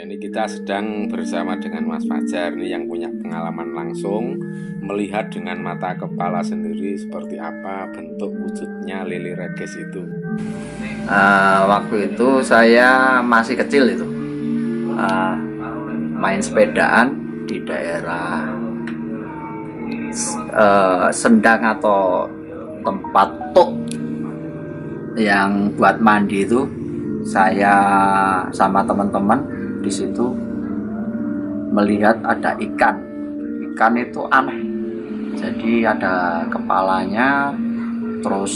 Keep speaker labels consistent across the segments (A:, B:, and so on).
A: ini kita sedang bersama dengan Mas Fajar nih yang punya pengalaman langsung melihat dengan mata kepala sendiri seperti apa bentuk wujudnya lele reges itu.
B: Waktu itu saya masih kecil itu, main sepedaan di daerah Sendang atau tempat tuk yang buat mandi itu. Saya sama teman-teman di situ melihat ada ikan itu aneh. Jadi ada kepalanya, terus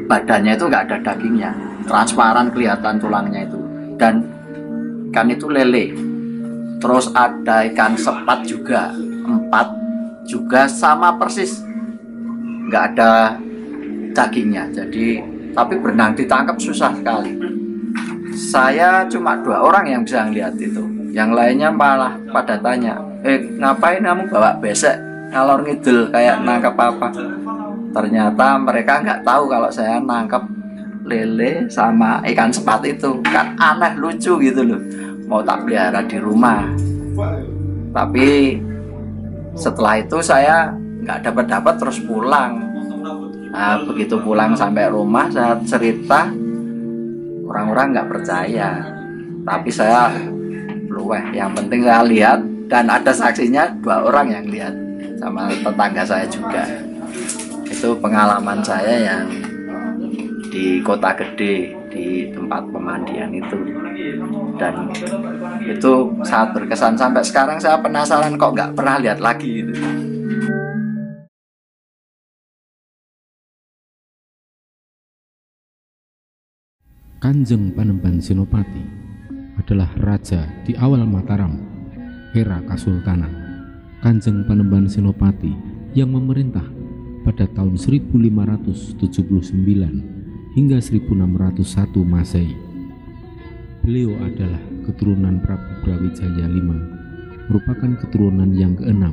B: badannya itu nggak ada dagingnya, transparan kelihatan tulangnya itu. Dan ikan itu lele. Terus ada ikan sepat juga, 4 juga sama persis, nggak ada dagingnya. Jadi tapi berenang ditangkap susah sekali. Saya cuma 2 orang yang bisa ngeliat itu. Yang lainnya malah pada tanya, ngapain kamu bawa besek ngalor ngidul kayak nangkep apa? Ternyata mereka nggak tahu kalau saya nangkep lele sama ikan sepat itu. Kan aneh, lucu gitu loh. Mau tak pelihara di rumah. Tapi setelah itu saya nggak dapat terus pulang. Nah, begitu pulang sampai rumah saya cerita, orang-orang nggak percaya. Tapi saya luweh, yang penting saya lihat dan ada saksinya 2 orang yang lihat sama tetangga saya juga. Itu pengalaman saya yang di Kota Gede, di tempat pemandian itu. Dan itu sangat berkesan. Sampai sekarang saya penasaran kok nggak pernah lihat lagi gitu.
C: Kanjeng Panembahan Senopati adalah raja di awal Mataram, era Kasultanan. Kanjeng Panembahan Senopati yang memerintah pada tahun 1579 hingga 1601 Masehi. Beliau adalah keturunan Prabu Brawijaya V, merupakan keturunan yang ke-6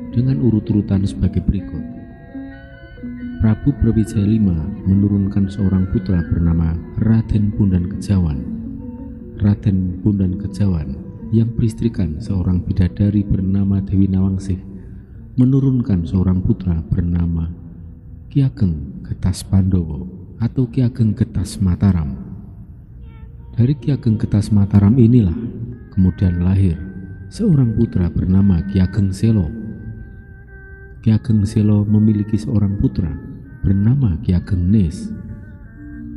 C: dengan urut-urutan sebagai berikut. Prabu Brawijaya V menurunkan seorang putra bernama Raden Bondan Kejawan. Raden Bondan Kejawan yang beristrikan seorang bidadari bernama Dewi Nawangsih menurunkan seorang putra bernama Ki Ageng Getas Pandowo atau Ki Ageng Getas Mataram. Dari Ki Ageng Getas Mataram inilah kemudian lahir seorang putra bernama Ki Ageng Selo. Ki Ageng Selo memiliki seorang putra bernama Ki Ageng Nis.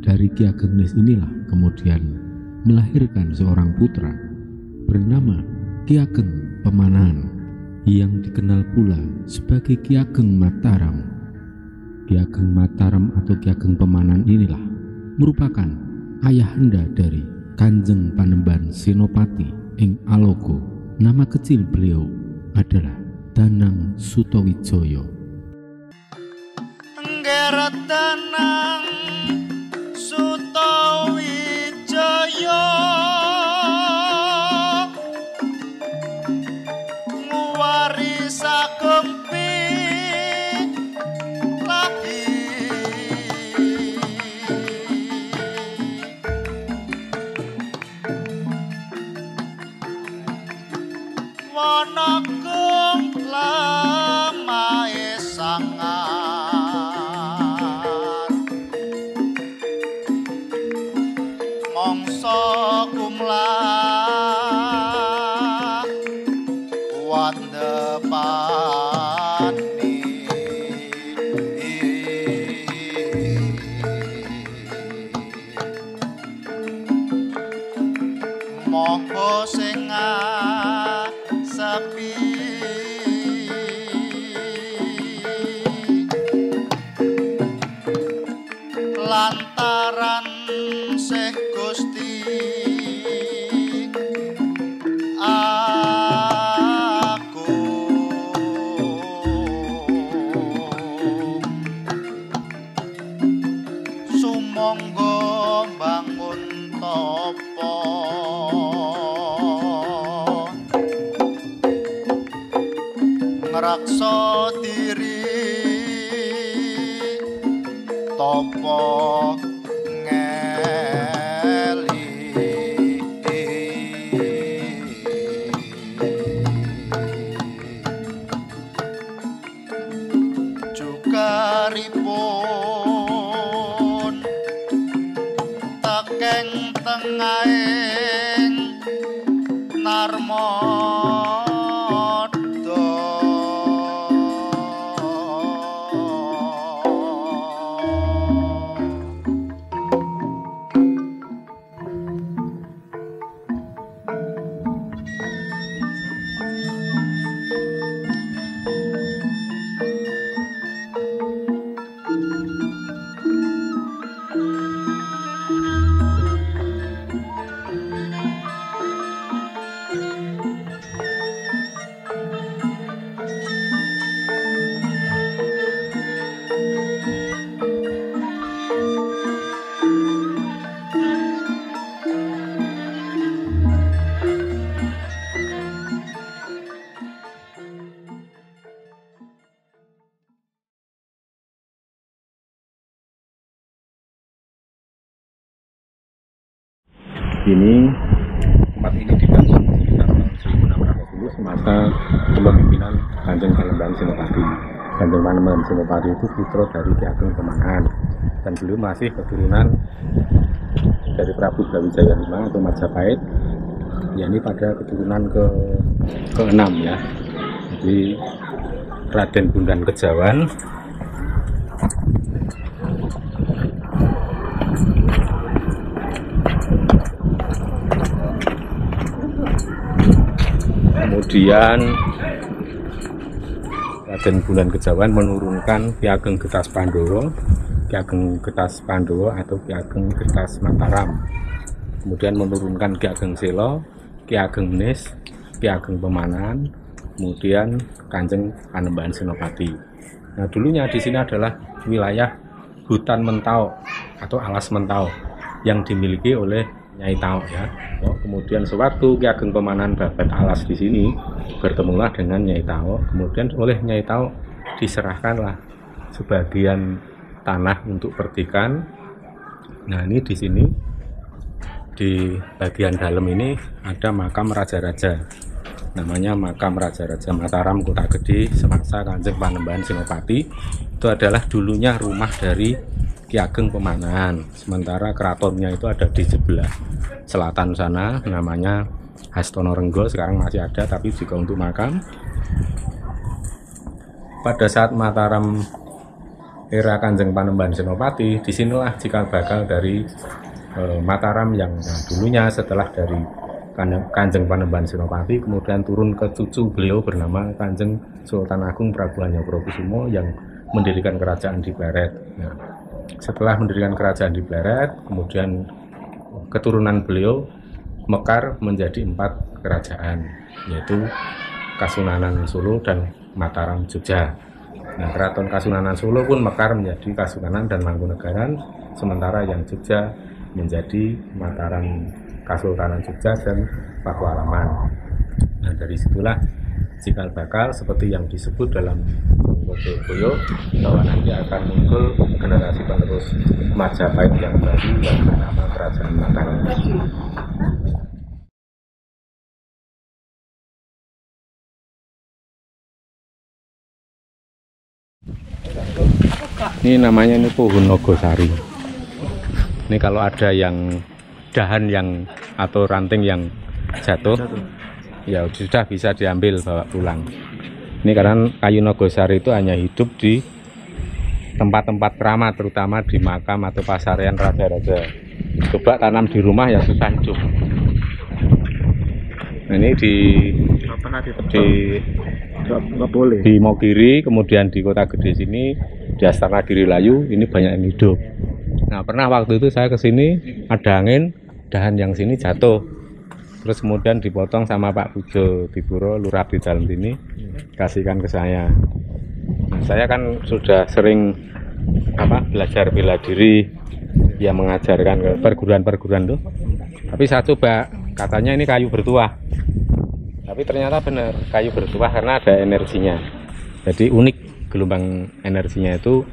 C: Dari Ki Ageng Nis inilah kemudian melahirkan seorang putra bernama Ki Ageng Pemanahan yang dikenal pula sebagai Ki Ageng Mataram. Ki Ageng Mataram atau Ki Ageng Pemanahan inilah merupakan ayahanda dari Kanjeng Panembahan Senopati ing Alogo. Nama kecil beliau adalah Danang Sutawijaya.
D: Ngeret Danang Sutawijaya nguwari sakempi lagi Wanagung lamae sangar mongso kumlah wandepani moho sing sepi lantaran Seh Gusti aku sumangga bangun tapa ngraksa diri tapa ngeli
C: ini tempat ini dibangun sekitar tahun 1610 semasa kepemimpinan Kanjeng Panembahan Senopati. Kanjeng Panembahan Senopati itu putra dari Ki Ageng Pemanahan, dan beliau masih keturunan dari Prabu Brawijaya V atau Majapahit, yakni pada keturunan ke-6 ya. Jadi Raden Bondan Kejawan kemudian Raden Bondan Kejawan menurunkan Ki Ageng Getas Pandowo, Ki Ageng Getas Pandowo atau Ki Ageng Getas Mataram, kemudian menurunkan Ki Ageng Selo, Ki Ageng Nis, Ki Ageng Pemanahan, kemudian Kanjeng Panembahan Senopati. Nah, dulunya di sini adalah wilayah hutan Mentau atau alas Mentau yang dimiliki oleh Nyai Tao ya. Kemudian sewaktu Ki Ageng Pemanahan dapat alas di sini, bertemulah dengan Nyai Tao. Kemudian oleh Nyai Tao diserahkanlah sebagian tanah untuk perdikan. Nah, ini di sini di bagian dalam ini ada makam raja-raja. Namanya makam Raja-Raja Mataram Kota Gede semasa Kanjeng Panembahan Senopati. Itu adalah dulunya rumah dari Ki Ageng Pemanahan. Sementara keratonnya itu ada di sebelah selatan sana, namanya Hastono Renggo, sekarang masih ada tapi juga untuk makam. Pada saat Mataram era Kanjeng Panembahan Senopati, disinilah cikal bakal dari Mataram yang dulunya setelah dari Kanjeng Panembahan Senopati kemudian turun ke cucu beliau bernama Kanjeng Sultan Agung Prabu Hanyokrokusumo yang mendirikan kerajaan di Pleret. Nah, setelah mendirikan kerajaan di Pleret, kemudian keturunan beliau mekar menjadi 4 kerajaan, yaitu Kasunanan Solo dan Mataram Jogja. Nah, Keraton Kasunanan Solo pun mekar menjadi Kasunanan dan Mangkunegaran, sementara yang Jogja menjadi Mataram Kasultanan Jogja dan Pakualaman. Nah, dari situlah cikal bakal seperti yang disebut dalam Boyo bahwa nanti akan muncul generasi penerus Majapahit yang baru yang bernama Kerajaan Mataram. Ini namanya pohon Nogosari. Ini kalau ada yang dahan yang atau ranting yang jatuh, ya sudah bisa diambil bawa pulang. Ini karena kayu Nogosari itu hanya hidup di tempat-tempat keramat, terutama di makam atau pasarean raja-raja. Coba tanam di rumah ya susah hidup. Nah, ini di Mogiri, kemudian di Kota Gede sini, di Astana Girilayu, ini banyak yang hidup. Nah, pernah waktu itu saya kesini, ada angin, dahan yang sini jatuh, terus kemudian dipotong sama Pak Pujo Dipuro, lurah di dalam sini, kasihkan ke saya. Nah, saya kan sudah sering belajar bela diri, ya mengajarkan ke perguruan-perguruan tuh. Tapi saya coba, katanya ini kayu bertuah, tapi ternyata benar kayu bertuah karena ada energinya. Jadi unik, gelombang energinya itu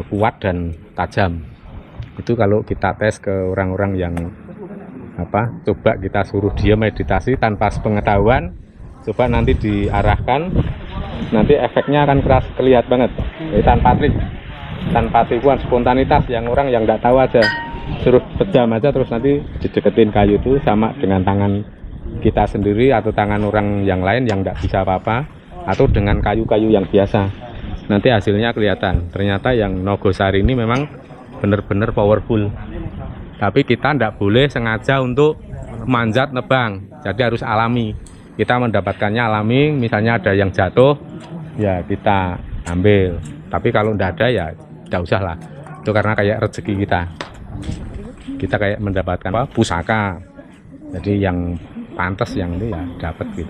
C: kuat dan tajam. Itu kalau kita tes ke orang-orang yang coba kita suruh dia meditasi tanpa pengetahuan, coba nanti diarahkan, nanti efeknya akan keras, kelihatan banget. Jadi tanpa tipuan, spontanitas yang orang yang nggak tahu aja, suruh pejam aja, terus nanti dideketin kayu itu sama dengan tangan kita sendiri atau tangan orang yang lain yang nggak bisa apa-apa, atau dengan kayu-kayu yang biasa, nanti hasilnya kelihatan. Ternyata yang Nogosari ini memang benar-benar powerful, tapi kita tidak boleh sengaja untuk manjat nebang, jadi harus alami. Kita mendapatkannya alami, misalnya ada yang jatuh ya kita ambil, tapi kalau tidak ada ya tidak usah lah, itu karena kayak rezeki kita kayak mendapatkan pusaka, jadi yang pantas yang itu ya dapat gitu.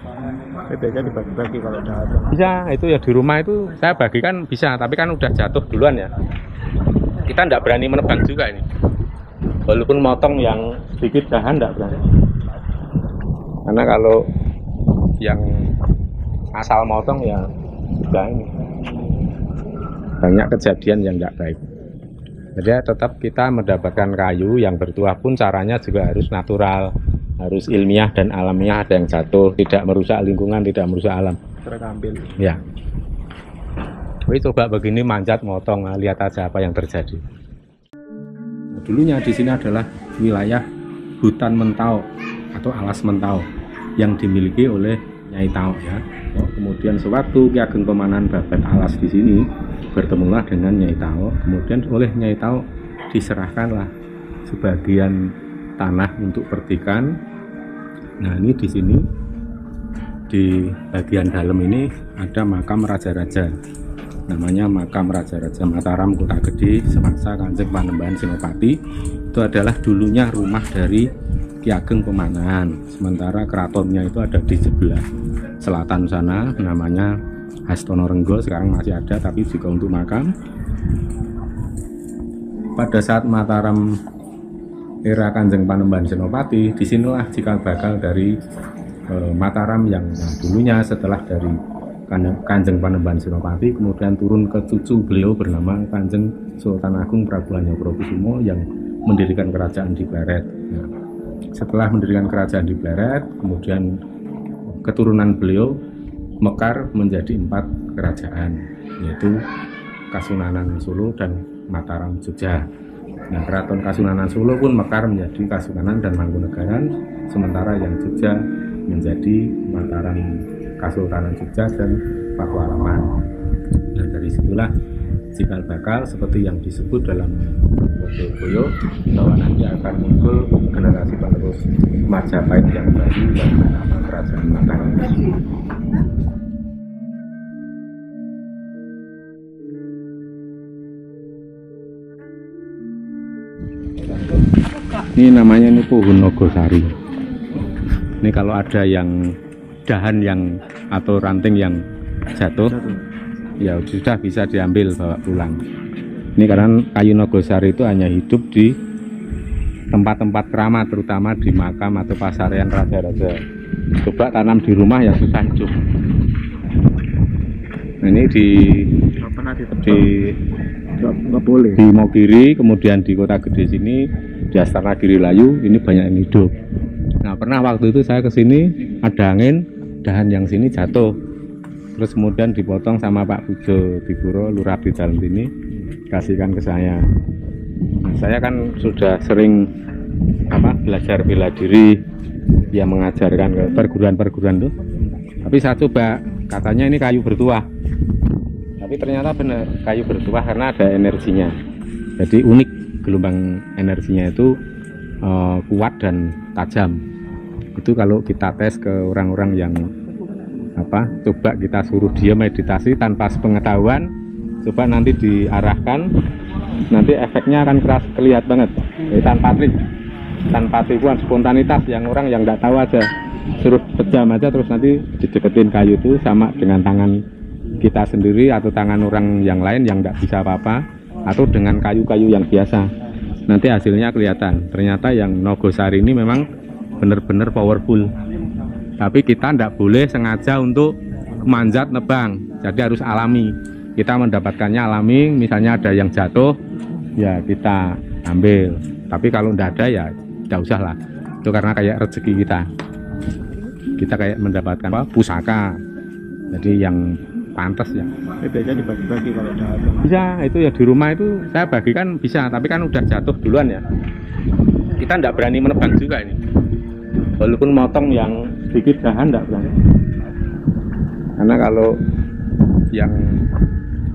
E: Biasanya dibagi-bagi kalau udah ada.
C: Bisa, itu ya di rumah itu saya bagikan bisa, tapi kan udah jatuh duluan ya. Kita tidak berani menebang juga ini. Walaupun motong yang sedikit dahan tidak berani. Karena kalau yang asal motong ya udah ini. Banyak kejadian yang tidak baik.
A: Jadi tetap kita mendapatkan kayu yang bertuah pun caranya juga harus natural, harus ilmiah dan alamiah, ada yang jatuh, tidak merusak lingkungan, tidak merusak alam.
E: Terambil.
A: Ya. Tapi coba begini manjat motong, lihat aja apa yang terjadi. Dulunya di sini adalah wilayah hutan mentau atau alas mentau yang dimiliki oleh Nyai Tao ya. Kemudian sewaktu Ki Ageng Pemanan Babad Alas di sini bertemulah dengan Nyai Tao. Kemudian oleh Nyai Tao diserahkanlah sebagian tanah untuk pertikan. Nah, ini di sini di bagian dalam ini ada makam raja-raja. Namanya makam Raja-Raja Mataram Kota Gede semasa Kanjeng Panembahan Senopati. Itu adalah dulunya rumah dari Ki Ageng Pemanan. Sementara keratonnya itu ada di sebelah selatan sana, namanya Hastono Renggo, sekarang masih ada tapi juga untuk makam. Pada saat Mataram era Kanjeng Panembahan Senopati, disinilah cikal bakal dari Mataram yang dulunya setelah dari Kanjeng Panembahan Senopati kemudian turun ke cucu beliau bernama Kanjeng Sultan Agung Prabu Hanyokrokusumo yang mendirikan kerajaan di Pleret. Nah, setelah mendirikan kerajaan di Pleret, kemudian keturunan beliau mekar menjadi 4 kerajaan, yaitu Kasunanan Solo dan Mataram Jogja. Nah, Keraton Kasunanan Solo pun mekar menjadi Kasunanan dan Mangkunegaran, sementara yang Jogja menjadi Mataram Kasultanan Jogja dan Pakualaman. Dan dari situlah cikal bakal seperti yang disebut dalam Boyo bahwa nanti akan muncul generasi penerus Majapahit yang baru yang bernama Kerajaan Mataram. Ini namanya pohon Nogosari. Ini kalau ada yang dahan yang atau ranting yang jatuh, ya sudah bisa diambil bawa pulang. Ini karena kayu Nogosari itu hanya hidup di tempat-tempat keramat, terutama di makam atau pasarean raja-raja. Coba tanam di rumah ya susah hidup. Nah, ini di Mogiri, kemudian di Kota Gede sini, di Astana Giri Layu, ini banyak yang hidup. Nah, pernah waktu itu saya ke sini ada angin, dahan yang sini jatuh. Terus kemudian dipotong sama Pak Pujo Dipuro, lurah di dalam sini, kasihkan ke saya. Nah, saya kan sudah sering belajar bela diri, yang mengajarkan ke perguruan-perguruan tuh. Tapi saya coba, katanya ini kayu bertuah. Tapi ternyata benar, kayu bertuah karena ada energinya. Jadi unik, gelombang energinya itu kuat dan tajam. Itu kalau kita tes ke orang-orang yang coba kita suruh dia meditasi tanpa sepengetahuan, coba nanti diarahkan, nanti efeknya akan keras, kelihatan banget. Tanpa tipuan, spontanitas yang orang yang nggak tahu aja, suruh pejam aja terus nanti dideketin kayu itu sama dengan tangan kita sendiri atau tangan orang yang lain yang nggak bisa apa-apa, atau dengan kayu-kayu yang biasa. Nanti hasilnya kelihatan. Ternyata yang Nogosari ini memang benar-benar powerful. Tapi kita tidak boleh sengaja untuk manjat nebang. Jadi harus alami. Kita mendapatkannya alami. Misalnya ada yang jatuh, ya kita ambil. Tapi kalau tidak ada ya tidak usah lah. Itu karena kayak rezeki kita. Kita kayak mendapatkan pusaka. Jadi yang pantas ya.
E: Biasanya dibagi-bagi kalau ada.
A: Bisa, itu ya di rumah itu saya bagikan bisa, tapi kan udah jatuh duluan ya. Kita tidak berani menebang juga ini. Walaupun motong yang sedikit dahan tidak berani. Karena kalau yang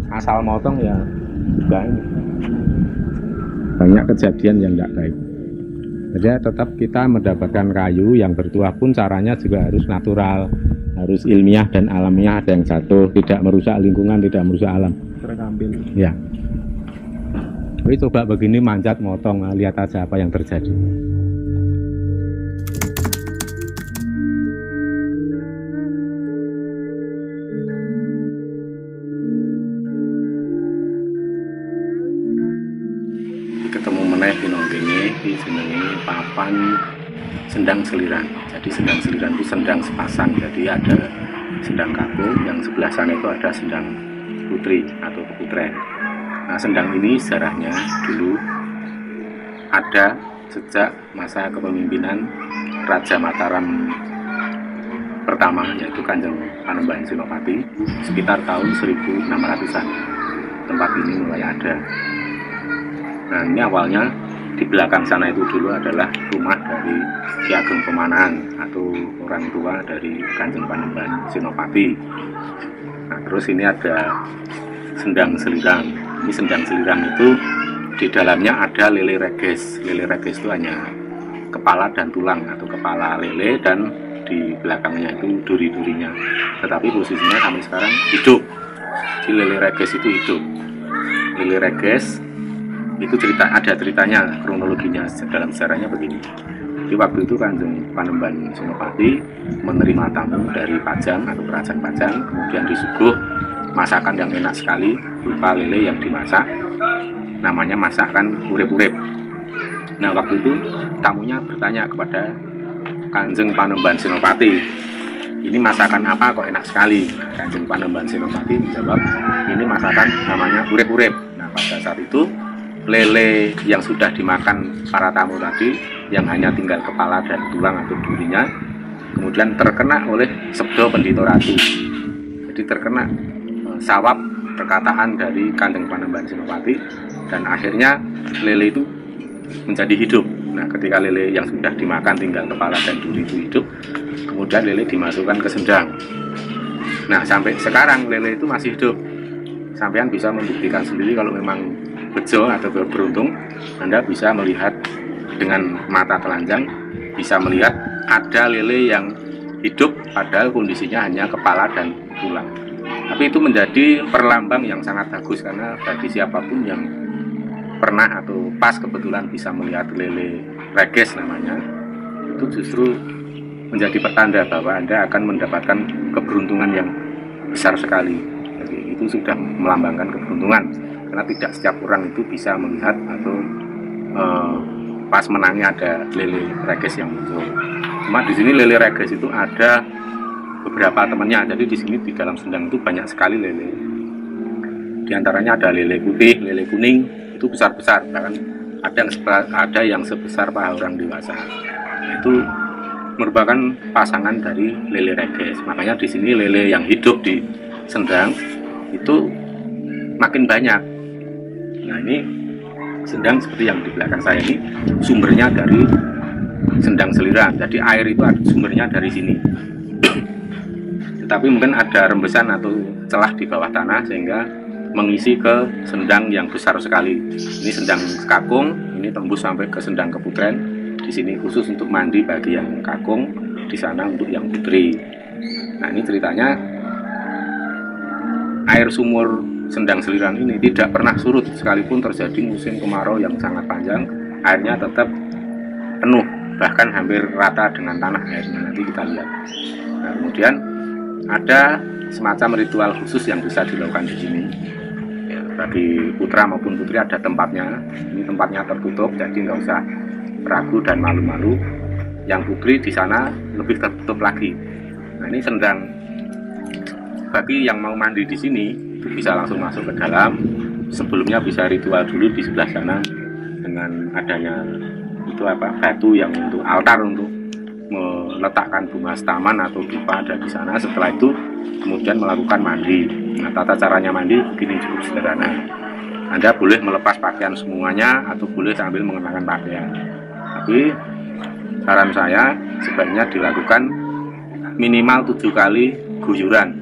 A: asal motong ya banyak kejadian yang tidak baik. Jadi tetap kita mendapatkan kayu yang bertuah pun caranya juga harus natural, harus ilmiah dan alamiah, ada yang jatuh, tidak merusak lingkungan, tidak merusak alam.
E: Terambil.
A: Ya. Tapi coba begini manjat motong, lihat aja apa yang terjadi. Ketemu meneh pinonggene iki jenenge papan sendang seliran. Jadi sendang seliran itu sendang sepasang. Jadi ada sendang kakung, yang sebelah sana itu ada sendang putri atau keputren. Nah, sendang ini sejarahnya dulu ada sejak masa kepemimpinan Raja Mataram pertama, yaitu Kanjeng Panembahan Senopati, sekitar tahun 1600-an. Tempat ini mulai ada. Nah, ini awalnya di belakang sana itu dulu adalah rumah dari Ki Ageng Pemanahan atau orang tua dari Kanjeng Panembahan Senopati. Nah, terus ini ada sendang selirang. Ini sendang selirang itu di dalamnya ada lele reges. Lele reges itu hanya kepala dan tulang, atau kepala lele dan di belakangnya itu duri-durinya. Tetapi posisinya sampai sekarang hidup. Di lele reges itu hidup. Lele reges itu ada ceritanya, kronologinya dalam sejarahnya begini. Di waktu itu Kanjeng Panembahan Senopati menerima tamu dari Pajang atau kerajaan Pajang, kemudian disuguh masakan yang enak sekali berupa lele yang dimasak, namanya masakan urip-urip. Nah, waktu itu tamunya bertanya kepada Kanjeng Panembahan Senopati, ini masakan apa kok enak sekali? Kanjeng Panembahan Senopati menjawab, ini masakan namanya urip-urip. Nah, pada saat itu lele yang sudah dimakan para tamu tadi, yang hanya tinggal kepala dan tulang atau durinya, kemudian terkena oleh Sabda Pendhita Ratu. Jadi terkena sawab perkataan dari Kanjeng Panembahan Senopati, dan akhirnya lele itu menjadi hidup. Nah, ketika lele yang sudah dimakan tinggal kepala dan duri itu hidup, kemudian lele dimasukkan ke sendang. Nah, sampai sekarang lele itu masih hidup. Sampean bisa membuktikan sendiri kalau memang bejo atau beruntung, Anda bisa melihat dengan mata telanjang, bisa melihat ada lele yang hidup padahal kondisinya hanya kepala dan tulang. Tapi itu menjadi perlambang yang sangat bagus, karena bagi siapapun yang pernah atau pas kebetulan bisa melihat lele reges namanya, itu justru menjadi pertanda bahwa Anda akan mendapatkan keberuntungan yang besar sekali. Jadi itu sudah melambangkan keberuntungan, karena tidak setiap orang itu bisa melihat atau pas menangnya ada lele reges yang muncul. Cuma di sini lele reges itu ada beberapa temannya. Jadi di sini di dalam sendang itu banyak sekali lele. Di antaranya ada lele putih, lele kuning, itu besar-besar, bahkan ada yang sebesar paha orang dewasa. Itu merupakan pasangan dari lele reges. Makanya di sini lele yang hidup di sendang itu makin banyak. Nah, ini sendang seperti yang di belakang saya ini sumbernya dari sendang selirang. Jadi air itu sumbernya dari sini. Tetapi mungkin ada rembesan atau celah di bawah tanah sehingga mengisi ke sendang yang besar sekali. Ini sendang kakung, ini tembus sampai ke sendang keputren. Di sini khusus untuk mandi bagi yang kakung, di sana untuk yang putri. Nah, ini ceritanya air sumur sendang selirang ini tidak pernah surut sekalipun terjadi musim kemarau yang sangat panjang, airnya tetap penuh, bahkan hampir rata dengan tanah airnya. Nanti kita lihat. Nah, kemudian ada semacam ritual khusus yang bisa dilakukan di sini. Ya, bagi putra maupun putri ada tempatnya. Ini tempatnya tertutup, jadi nggak usah ragu dan malu-malu. Yang putri di sana lebih tertutup lagi. Nah, ini sendang. Bagi yang mau mandi di sini itu bisa langsung masuk ke dalam. Sebelumnya bisa ritual dulu di sebelah sana dengan adanya itu batu yang untuk altar untuk meletakkan bunga setaman atau dupa ada di sana. Setelah itu kemudian melakukan mandi. Nah, tata caranya mandi begini, cukup sederhana. Anda boleh melepas pakaian semuanya atau boleh sambil mengenakan pakaian. Tapi saran saya sebaiknya dilakukan minimal 7 kali guyuran,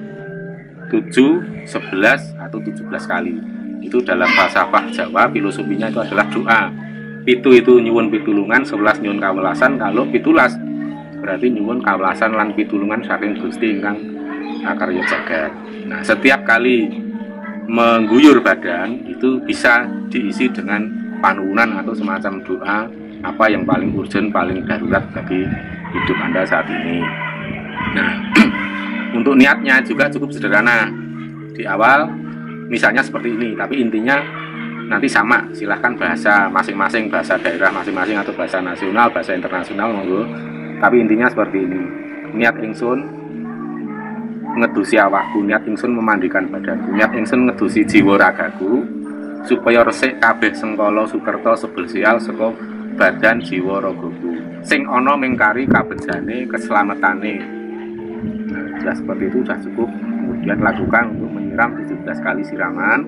A: 7, 11 atau 17 kali. Itu dalam falsafah Jawa, filosofinya itu adalah doa. Pitu itu nyuwun pitulungan, 11 nyuwun kawelasan. Kalau pitulas berarti nyuwun kawelasan lan pitulungan saking Gusti ingkang akarya jagat. Nah, setiap kali mengguyur badan itu bisa diisi dengan panuwunan atau semacam doa apa yang paling urgent, paling darurat bagi hidup Anda saat ini. Nah, untuk niatnya juga cukup sederhana. Di awal misalnya seperti ini, tapi intinya nanti sama, silahkan bahasa masing-masing, bahasa daerah masing-masing atau bahasa nasional, bahasa internasional monggo. Tapi intinya seperti ini. Niat ingsun ngedusi awakku, niat ingsun memandikan badanku, niat ingsun ngedusi jiwa ragaku, supaya resik kabeh sengkala sukerta sebel sial saka badan jiwa ragaku sing ana mingkari kabejane keselamatan. Nah, sudah seperti itu sudah cukup. Kemudian lakukan untuk menyiram 17 kali siraman,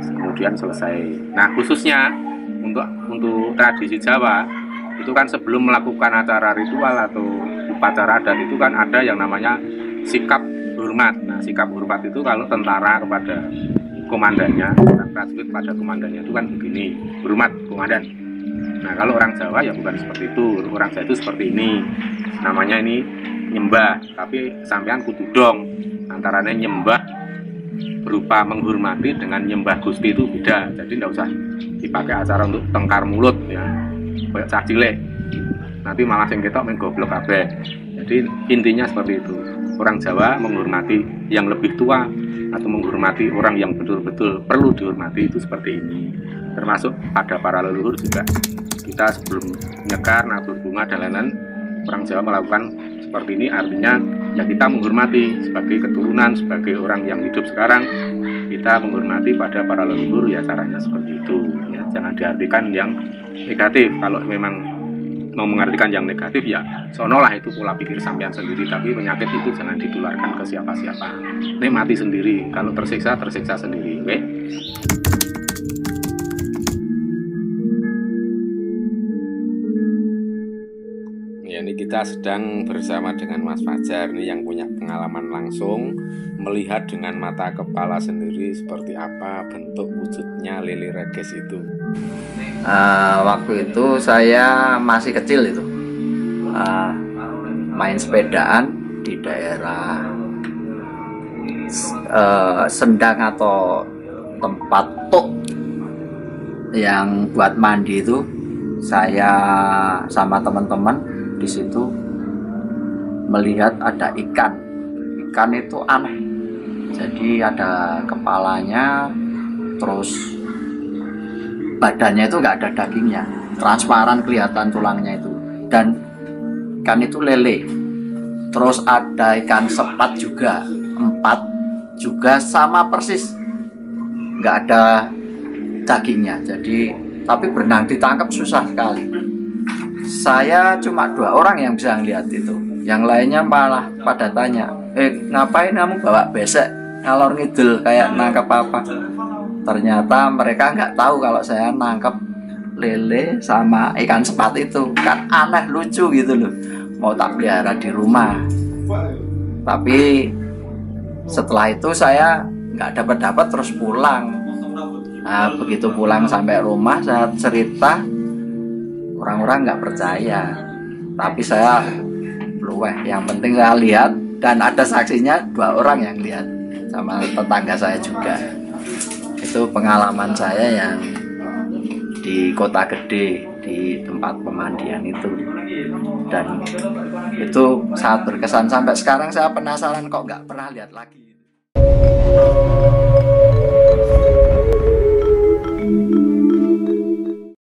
A: kemudian selesai. Nah, khususnya untuk tradisi Jawa itu kan sebelum melakukan acara ritual atau upacara adat itu kan ada yang namanya sikap hormat. Nah, sikap hormat itu kalau tentara kepada komandannya, prajurit pada komandannya itu kan begini, hormat komandan. Nah, kalau orang Jawa ya bukan seperti itu. Orang Jawa itu seperti ini, namanya ini nyembah, tapi sampean kudu dong. Antaranya nyembah berupa menghormati dengan nyembah Gusti itu beda. Jadi tidak usah dipakai acara untuk tengkar mulut ya, kayak cah cilik. Nanti malah sing ketok main goblok kabeh. Jadi intinya seperti itu. Orang Jawa menghormati yang lebih tua atau menghormati orang yang betul-betul perlu dihormati itu seperti ini. Termasuk pada para leluhur juga. Kita sebelum nyekar, nabur bunga dan lain-lain, orang Jawa melakukan seperti ini, artinya ya kita menghormati sebagai keturunan, sebagai orang yang hidup sekarang, kita menghormati pada para leluhur ya, caranya seperti itu ya. Jangan diartikan yang negatif. Kalau memang mau mengartikan yang negatif ya sonolah, itu pola pikir sampean sendiri, tapi penyakit itu jangan ditularkan ke siapa-siapa. Nikmati sendiri, kalau tersiksa sendiri, oke? Ya, ini kita sedang bersama dengan Mas Fajar nih yang punya pengalaman langsung melihat dengan mata kepala sendiri seperti apa bentuk wujudnya lili reges itu.
B: Waktu itu saya masih kecil itu, main sepedaan di daerah Sendang atau tempat tuk yang buat mandi itu. Saya sama teman-teman di situ melihat ada ikan itu aneh. Jadi ada kepalanya, terus badannya itu nggak ada dagingnya, transparan kelihatan tulangnya itu, dan ikan itu lele. Terus ada ikan sepat juga, 4 juga sama persis, nggak ada dagingnya. Jadi tapi berenang ditangkap susah sekali. Saya cuma 2 orang yang bisa ngeliat itu, yang lainnya malah pada tanya, ngapain kamu bawa besek ngalor ngidul kayak nangkep apa? Ternyata mereka nggak tahu kalau saya nangkep lele sama ikan sepat itu. Kan aneh, lucu gitu loh, mau tak pelihara di rumah. Tapi setelah itu saya nggak dapat terus pulang. Nah, begitu pulang sampai rumah saya cerita, orang-orang nggak percaya, tapi saya luweh. Yang penting saya lihat, dan ada saksinya 2 orang yang lihat, sama tetangga saya juga. Itu pengalaman saya yang di Kota Gede, di tempat pemandian itu, dan itu sangat berkesan. Sampai sekarang saya penasaran kok nggak pernah lihat lagi.